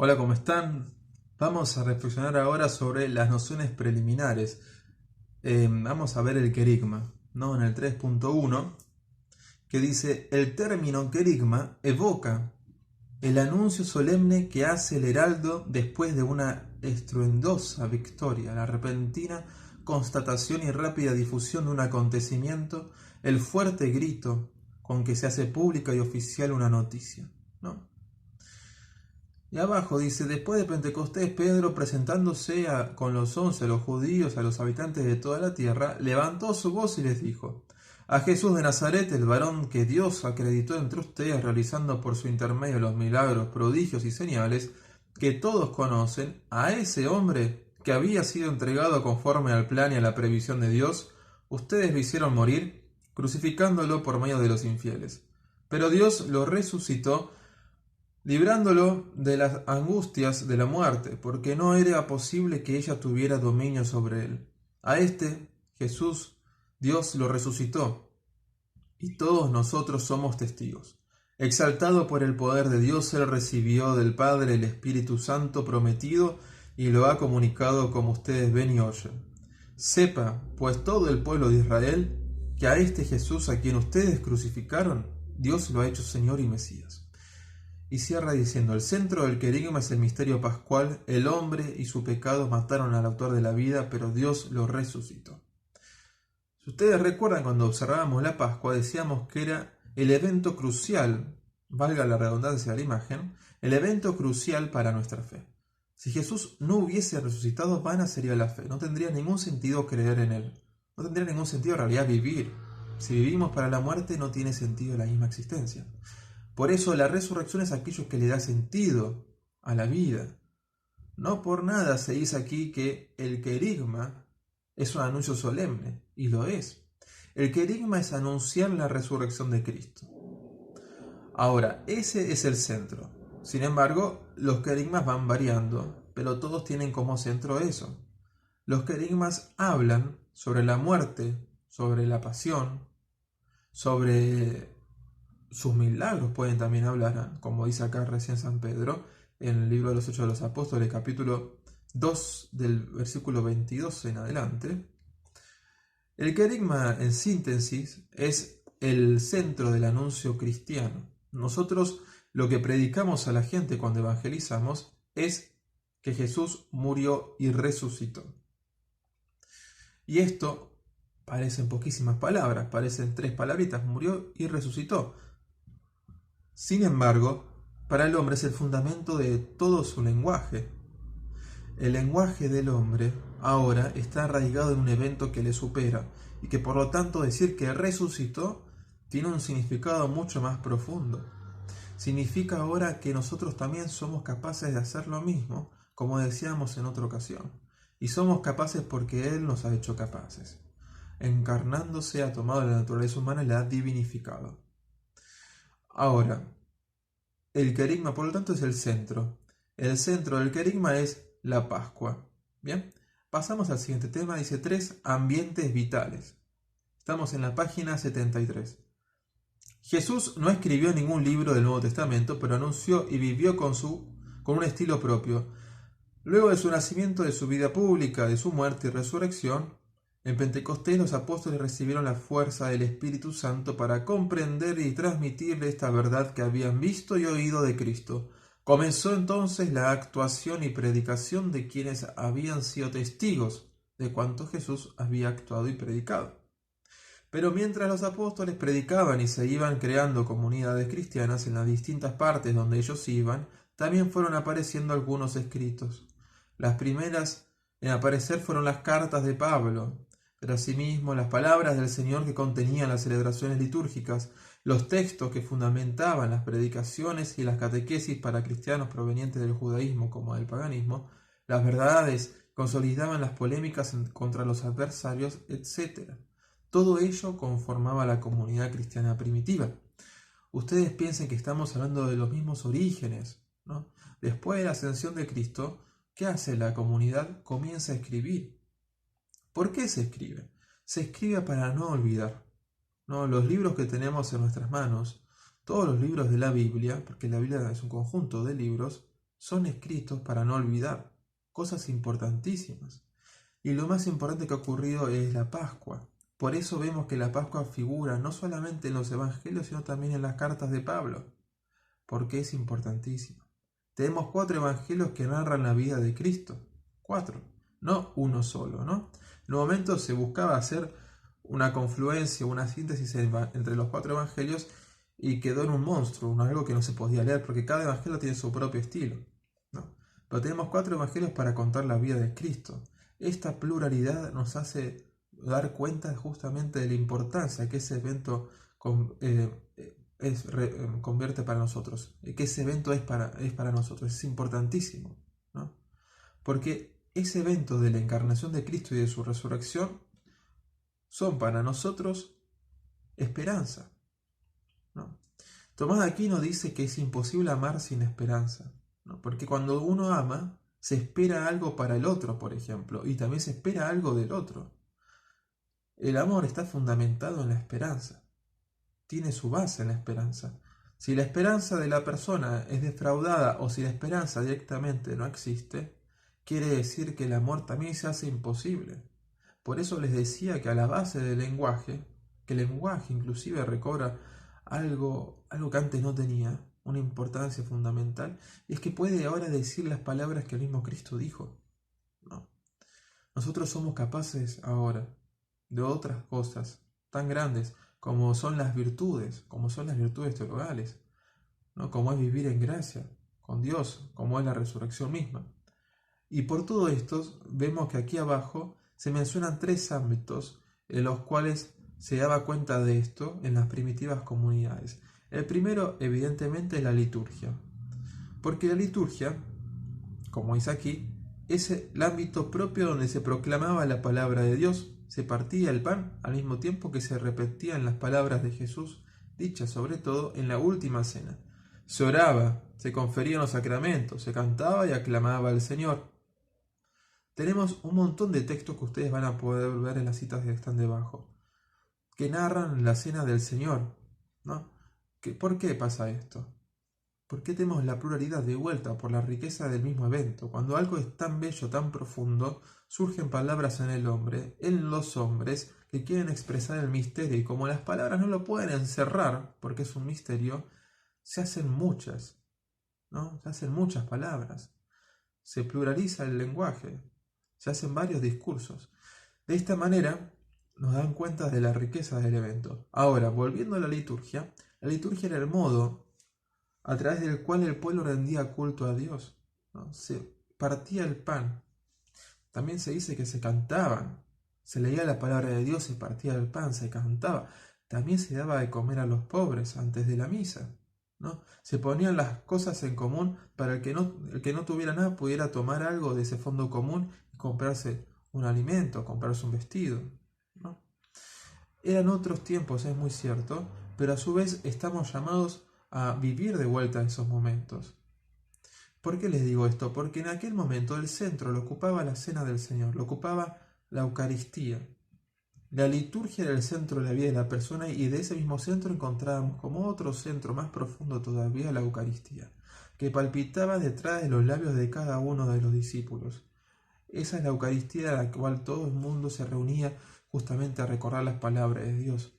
Hola, ¿cómo están? Vamos a reflexionar ahora sobre las nociones preliminares. Vamos a ver el querigma, ¿no? En el 3.1, que dice: el término querigma evoca el anuncio solemne que hace el heraldo después de una estruendosa victoria, la repentina constatación y rápida difusión de un acontecimiento, el fuerte grito con que se hace pública y oficial una noticia, ¿no? Y abajo dice: después de Pentecostés, Pedro, presentándose con los 11 a los judíos, a los habitantes de toda la tierra, levantó su voz y les dijo: a Jesús de Nazaret, el varón que Dios acreditó entre ustedes, realizando por su intermedio los milagros, prodigios y señales, que todos conocen, a ese hombre que había sido entregado conforme al plan y a la previsión de Dios, ustedes lo hicieron morir, crucificándolo por medio de los infieles. Pero Dios lo resucitó, librándolo de las angustias de la muerte, porque no era posible que ella tuviera dominio sobre él. A este, Jesús, Dios lo resucitó, y todos nosotros somos testigos. Exaltado por el poder de Dios, él recibió del Padre el Espíritu Santo prometido y lo ha comunicado como ustedes ven y oyen. Sepa, pues, todo el pueblo de Israel, que a este Jesús a quien ustedes crucificaron, Dios lo ha hecho Señor y Mesías. Y cierra diciendo: el centro del querigma es el misterio pascual. El hombre y su pecado mataron al autor de la vida, pero Dios lo resucitó. Si ustedes recuerdan, cuando observábamos la Pascua, decíamos que era el evento crucial, valga la redundancia de la imagen, el evento crucial para nuestra fe. Si Jesús no hubiese resucitado, vana sería la fe. No tendría ningún sentido creer en Él. No tendría ningún sentido en realidad vivir. Si vivimos para la muerte, no tiene sentido la misma existencia. Por eso la resurrección es aquello que le da sentido a la vida. No por nada se dice aquí que el querigma es un anuncio solemne, y lo es. El querigma es anunciar la resurrección de Cristo. Ahora, ese es el centro. Sin embargo, los querigmas van variando, pero todos tienen como centro eso. Los querigmas hablan sobre la muerte, sobre la pasión, sobre sus milagros pueden también hablar, como dice acá recién San Pedro, en el libro de los Hechos de los Apóstoles, capítulo 2, del versículo 22 en adelante. El querigma, en síntesis, es el centro del anuncio cristiano. Nosotros lo que predicamos a la gente cuando evangelizamos es que Jesús murió y resucitó. Y esto parecen poquísimas palabras, parecen 3 palabritas: murió y resucitó. Sin embargo, para el hombre es el fundamento de todo su lenguaje. El lenguaje del hombre ahora está arraigado en un evento que le supera, y que por lo tanto decir que resucitó tiene un significado mucho más profundo. Significa ahora que nosotros también somos capaces de hacer lo mismo, como decíamos en otra ocasión, y somos capaces porque Él nos ha hecho capaces. Encarnándose ha tomado la naturaleza humana y la ha divinificado. Ahora, el querigma, por lo tanto, es el centro. El centro del querigma es la Pascua. Bien, pasamos al siguiente tema. Dice: 3 ambientes vitales. Estamos en la página 73. Jesús no escribió ningún libro del Nuevo Testamento, pero anunció y vivió con un estilo propio. Luego de su nacimiento, de su vida pública, de su muerte y resurrección, en Pentecostés los apóstoles recibieron la fuerza del Espíritu Santo para comprender y transmitirle esta verdad que habían visto y oído de Cristo. Comenzó entonces la actuación y predicación de quienes habían sido testigos de cuanto Jesús había actuado y predicado. Pero mientras los apóstoles predicaban y se iban creando comunidades cristianas en las distintas partes donde ellos iban, también fueron apareciendo algunos escritos. Las primeras en aparecer fueron las cartas de Pablo, pero asimismo las palabras del Señor que contenían las celebraciones litúrgicas, los textos que fundamentaban las predicaciones y las catequesis para cristianos provenientes del judaísmo como del paganismo, las verdades que consolidaban las polémicas contra los adversarios, etc. Todo ello conformaba la comunidad cristiana primitiva. Ustedes piensen que estamos hablando de los mismos orígenes, ¿no? Después de la ascensión de Cristo, ¿qué hace la comunidad? Comienza a escribir. ¿Por qué se escribe? Se escribe para no olvidar, ¿no? Los libros que tenemos en nuestras manos, todos los libros de la Biblia, porque la Biblia es un conjunto de libros, son escritos para no olvidar cosas importantísimas. Y lo más importante que ha ocurrido es la Pascua. Por eso vemos que la Pascua figura no solamente en los evangelios, sino también en las cartas de Pablo, porque es importantísimo. Tenemos 4 evangelios que narran la vida de Cristo. 4, no uno solo, ¿no? En un momento se buscaba hacer una confluencia, una síntesis entre los 4 evangelios y quedó en un monstruo, algo que no se podía leer, porque cada evangelio tiene su propio estilo, ¿no? Pero tenemos 4 evangelios para contar la vida de Cristo. Esta pluralidad nos hace dar cuenta justamente de la importancia que ese evento convierte para nosotros, que ese evento es para nosotros, es importantísimo, ¿no? Porque ese evento de la encarnación de Cristo y de su resurrección son para nosotros esperanza, ¿no? Tomás de Aquino dice que es imposible amar sin esperanza, ¿no? Porque cuando uno ama, se espera algo para el otro, por ejemplo, y también se espera algo del otro. El amor está fundamentado en la esperanza, tiene su base en la esperanza. Si la esperanza de la persona es defraudada o si la esperanza directamente no existe, quiere decir que el amor también se hace imposible. Por eso les decía que a la base del lenguaje, que el lenguaje inclusive recobra algo que antes no tenía, una importancia fundamental, y es que puede ahora decir las palabras que el mismo Cristo dijo, ¿no? Nosotros somos capaces ahora de otras cosas tan grandes como son las virtudes teologales, ¿no? Como es vivir en gracia con Dios, como es la resurrección misma. Y por todo esto vemos que aquí abajo se mencionan 3 ámbitos en los cuales se daba cuenta de esto en las primitivas comunidades. El primero, evidentemente, es la liturgia. Porque la liturgia, como dice aquí, es el ámbito propio donde se proclamaba la palabra de Dios, se partía el pan al mismo tiempo que se repetían las palabras de Jesús, dichas sobre todo en la última cena. Se oraba, se conferían los sacramentos, se cantaba y aclamaba al Señor. Tenemos un montón de textos que ustedes van a poder ver en las citas que están debajo, que narran la cena del Señor, ¿no? ¿Por qué pasa esto? ¿Por qué tenemos la pluralidad de vuelta por la riqueza del mismo evento? Cuando algo es tan bello, tan profundo, surgen palabras en los hombres, que quieren expresar el misterio, y como las palabras no lo pueden encerrar, porque es un misterio, se hacen muchas, ¿no? Se hacen muchas palabras. Se pluraliza el lenguaje, se hacen varios discursos. De esta manera nos dan cuenta de la riqueza del evento. Ahora, volviendo a la liturgia era el modo a través del cual el pueblo rendía culto a Dios, ¿no? Se partía el pan. También se dice que se cantaban. Se leía la palabra de Dios, se partía el pan, se cantaba. También se daba de comer a los pobres antes de la misa, ¿no? Se ponían las cosas en común para el que no tuviera nada pudiera tomar algo de ese fondo común y comprarse un alimento, comprarse un vestido, ¿no? Eran otros tiempos, es muy cierto, pero a su vez estamos llamados a vivir de vuelta esos momentos. ¿Por qué les digo esto? Porque en aquel momento el centro lo ocupaba la cena del Señor, lo ocupaba la Eucaristía. La liturgia era el centro de la vida de la persona y de ese mismo centro encontrábamos como otro centro más profundo todavía la Eucaristía, que palpitaba detrás de los labios de cada uno de los discípulos. Esa es la Eucaristía a la cual todo el mundo se reunía justamente a recordar las palabras de Dios.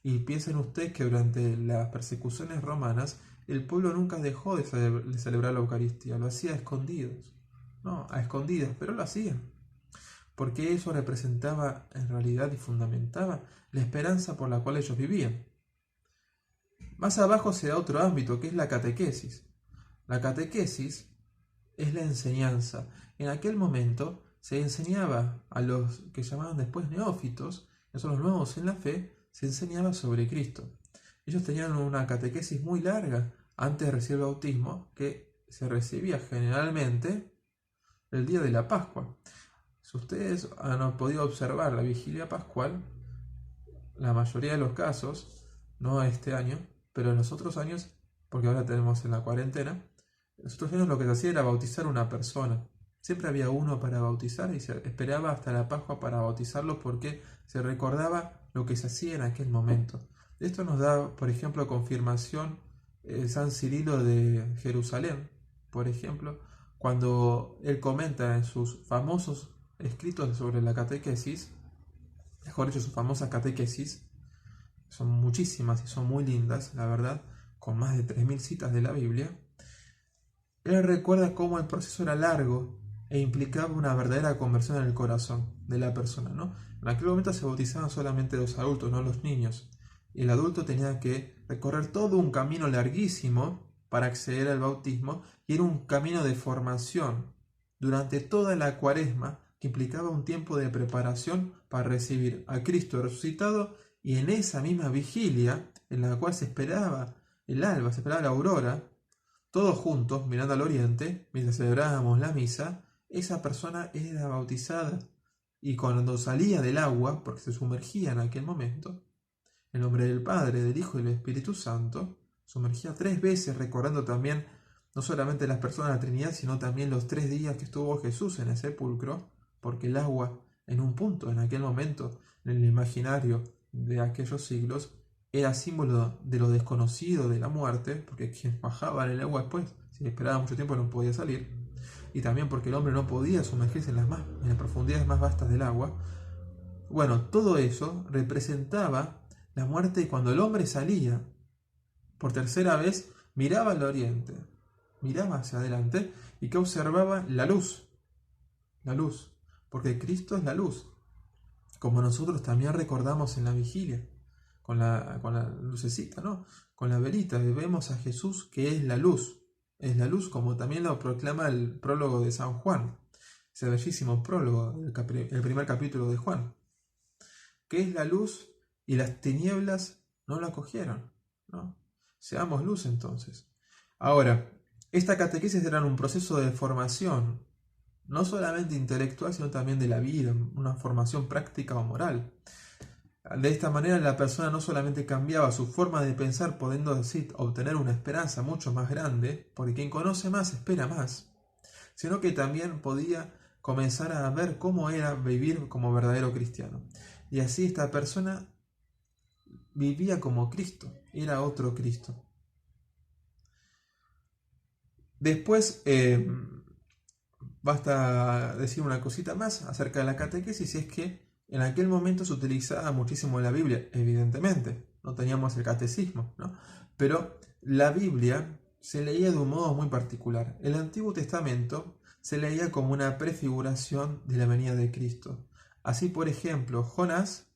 Y piensen ustedes que durante las persecuciones romanas el pueblo nunca dejó de celebrar la Eucaristía, lo hacía a escondidos, no, a escondidas, pero lo hacían, porque eso representaba en realidad y fundamentaba la esperanza por la cual ellos vivían. Más abajo se da otro ámbito, que es la catequesis. La catequesis es la enseñanza. En aquel momento se enseñaba a los que llamaban después neófitos, que son los nuevos en la fe, se enseñaba sobre Cristo. Ellos tenían una catequesis muy larga antes de recibir el bautismo, que se recibía generalmente el día de la Pascua. Si ustedes han podido observar la vigilia pascual, la mayoría de los casos, no este año, pero en los otros años, porque ahora tenemos en la cuarentena, en los otros años lo que se hacía era bautizar a una persona. Siempre había uno para bautizar y se esperaba hasta la Pascua para bautizarlo porque se recordaba lo que se hacía en aquel momento. Esto nos da, por ejemplo, confirmación San Cirilo de Jerusalén, por ejemplo, cuando él comenta en sus famosos escritos sobre la catequesis, mejor dicho, sus famosas catequesis, son muchísimas y son muy lindas, la verdad, con más de 3000 citas de la Biblia, él recuerda cómo el proceso era largo e implicaba una verdadera conversión en el corazón de la persona, ¿no? En aquel momento se bautizaban solamente los adultos, no los niños. Y el adulto tenía que recorrer todo un camino larguísimo para acceder al bautismo, y era un camino de formación durante toda la cuaresma que implicaba un tiempo de preparación para recibir a Cristo resucitado, y en esa misma vigilia en la cual se esperaba el alba, se esperaba la aurora, todos juntos, mirando al oriente, mientras celebrábamos la misa, esa persona era bautizada. Y cuando salía del agua, porque se sumergía en aquel momento, en nombre del Padre, del Hijo y del Espíritu Santo, sumergía 3 veces, recordando también no solamente las personas de la Trinidad, sino también los 3 días que estuvo Jesús en el sepulcro, porque el agua, en un punto, en aquel momento, en el imaginario de aquellos siglos, era símbolo de lo desconocido, de la muerte, porque quien bajaba en el agua después, si esperaba mucho tiempo, no podía salir, y también porque el hombre no podía sumergirse en las profundidades más vastas del agua. Bueno, todo eso representaba la muerte, y cuando el hombre salía por tercera vez, miraba al oriente, miraba hacia adelante, y que observaba la luz, porque Cristo es la luz, como nosotros también recordamos en la vigilia, con la lucecita, ¿no? Con la velita, y vemos a Jesús que es la luz como también lo proclama el prólogo de San Juan, ese bellísimo prólogo, el primer capítulo de Juan, que es la luz y las tinieblas no la cogieron, ¿no? Seamos luz entonces. Ahora, esta catequesis era un proceso de formación, no solamente intelectual, sino también de la vida, una formación práctica o moral. De esta manera la persona no solamente cambiaba su forma de pensar, pudiendo así obtener una esperanza mucho más grande, porque quien conoce más espera más, sino que también podía comenzar a ver cómo era vivir como verdadero cristiano. Y así esta persona vivía como Cristo, era otro Cristo. Después, basta decir una cosita más acerca de la catequesis, y es que en aquel momento se utilizaba muchísimo la Biblia, evidentemente, no teníamos el catecismo, ¿no? Pero la Biblia se leía de un modo muy particular. El Antiguo Testamento se leía como una prefiguración de la venida de Cristo. Así, por ejemplo, Jonás,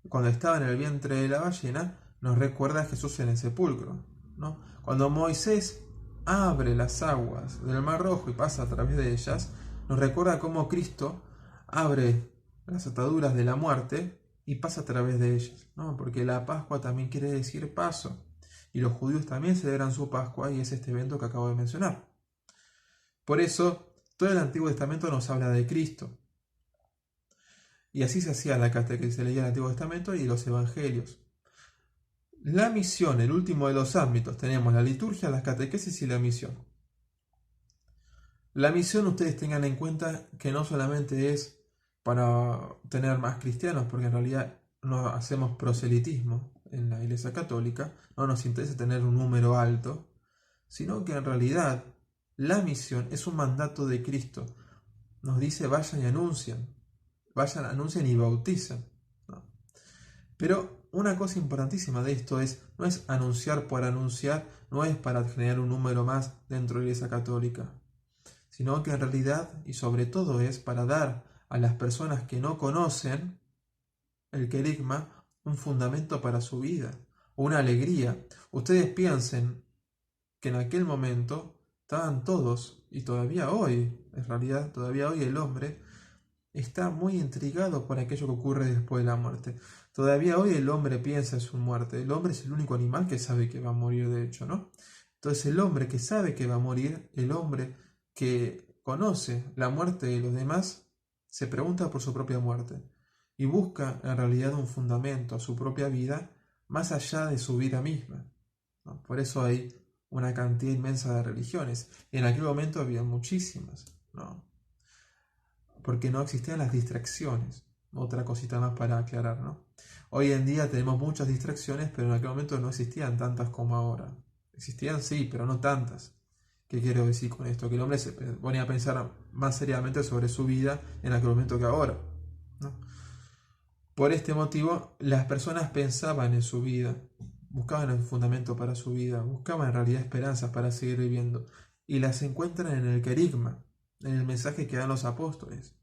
cuando estaba en el vientre de la ballena, nos recuerda a Jesús en el sepulcro, ¿no? Cuando Moisés abre las aguas del Mar Rojo y pasa a través de ellas, nos recuerda cómo Cristo abre las ataduras de la muerte y pasa a través de ellas, ¿no? Porque la Pascua también quiere decir paso, y los judíos también celebran su Pascua, y es este evento que acabo de mencionar. Por eso, todo el Antiguo Testamento nos habla de Cristo. Y así se hacía la catequesis, se leía el Antiguo Testamento y los Evangelios. La misión, el último de los ámbitos, tenemos la liturgia, las catequesis y la misión. La misión, ustedes tengan en cuenta que no solamente es para tener más cristianos, porque en realidad no hacemos proselitismo en la Iglesia Católica, no nos interesa tener un número alto, sino que en realidad la misión es un mandato de Cristo. Nos dice: vayan y anuncien, y bauticen, ¿no? Pero una cosa importantísima de esto no es anunciar por anunciar, no es para generar un número más dentro de la Iglesia Católica, sino que en realidad y sobre todo es para dar a las personas que no conocen el querigma un fundamento para su vida, una alegría. Ustedes piensen que en aquel momento estaban todos, y todavía hoy, en realidad todavía hoy el hombre está muy intrigado por aquello que ocurre después de la muerte. Todavía hoy el hombre piensa en su muerte. El hombre es el único animal que sabe que va a morir, de hecho, ¿no? Entonces el hombre que sabe que va a morir, el hombre que conoce la muerte de los demás, se pregunta por su propia muerte y busca en realidad un fundamento a su propia vida más allá de su vida misma, ¿no? Por eso hay una cantidad inmensa de religiones. En aquel momento había muchísimas, ¿no? Porque no existían las distracciones. Otra cosita más para aclarar, ¿no? Hoy en día tenemos muchas distracciones, pero en aquel momento no existían tantas como ahora. Existían, sí, pero no tantas. ¿Qué quiero decir con esto? Que el hombre se ponía a pensar más seriamente sobre su vida en aquel momento que ahora, ¿no? Por este motivo, las personas pensaban en su vida, buscaban el fundamento para su vida, buscaban en realidad esperanzas para seguir viviendo, y las encuentran en el querigma, en el mensaje que dan los apóstoles.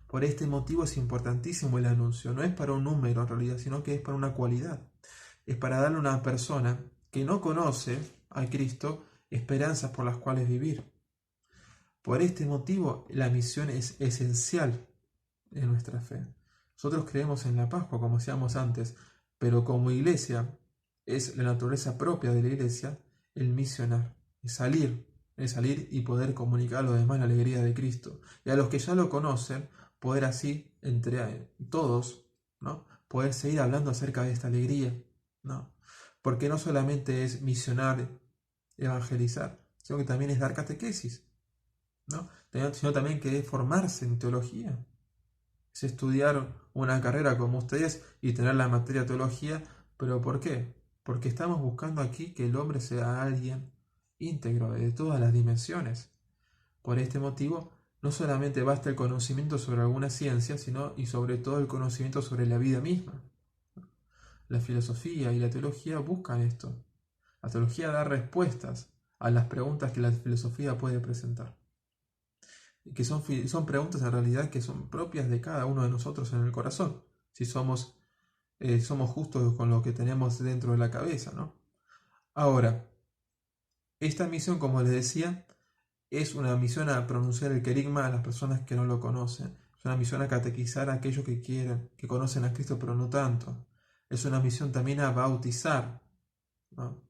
Por este motivo es importantísimo el anuncio, no es para un número en realidad, sino que es para una cualidad. Es para darle a una persona que no conoce a Cristo esperanzas por las cuales vivir. Por este motivo la misión es esencial en nuestra fe. Nosotros creemos en la Pascua, como decíamos antes, pero como iglesia es la naturaleza propia de la iglesia el misionar, es salir y poder comunicar a los demás la alegría de Cristo. Y a los que ya lo conocen, poder así, entre todos, ¿no? Poder seguir hablando acerca de esta alegría, ¿no? Porque no solamente es misionar, evangelizar, sino que también es dar catequesis, ¿no? Sino también que es formarse en teología, es estudiar una carrera como ustedes y tener la materia teología. ¿Pero por qué? Porque estamos buscando aquí que el hombre sea alguien íntegro de todas las dimensiones. Por este motivo, no solamente basta el conocimiento sobre alguna ciencia, sino y sobre todo el conocimiento sobre la vida misma. La filosofía y la teología buscan esto. La teología da respuestas a las preguntas que la filosofía puede presentar. Que son preguntas en realidad que son propias de cada uno de nosotros en el corazón, si somos justos con lo que tenemos dentro de la cabeza, ¿no? Ahora, esta misión, como les decía, es una misión a pronunciar el querigma a las personas que no lo conocen, es una misión a catequizar a aquellos que quieren, que conocen a Cristo pero no tanto, es una misión también a bautizar, ¿no?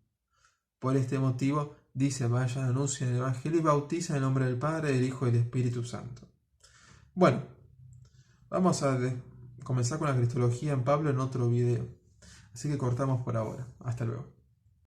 Por este motivo dice: vayan, anuncien el Evangelio y bauticen en el nombre del Padre, del Hijo y del Espíritu Santo. Bueno, vamos a comenzar con la cristología en Pablo en otro video. Así que cortamos por ahora. Hasta luego.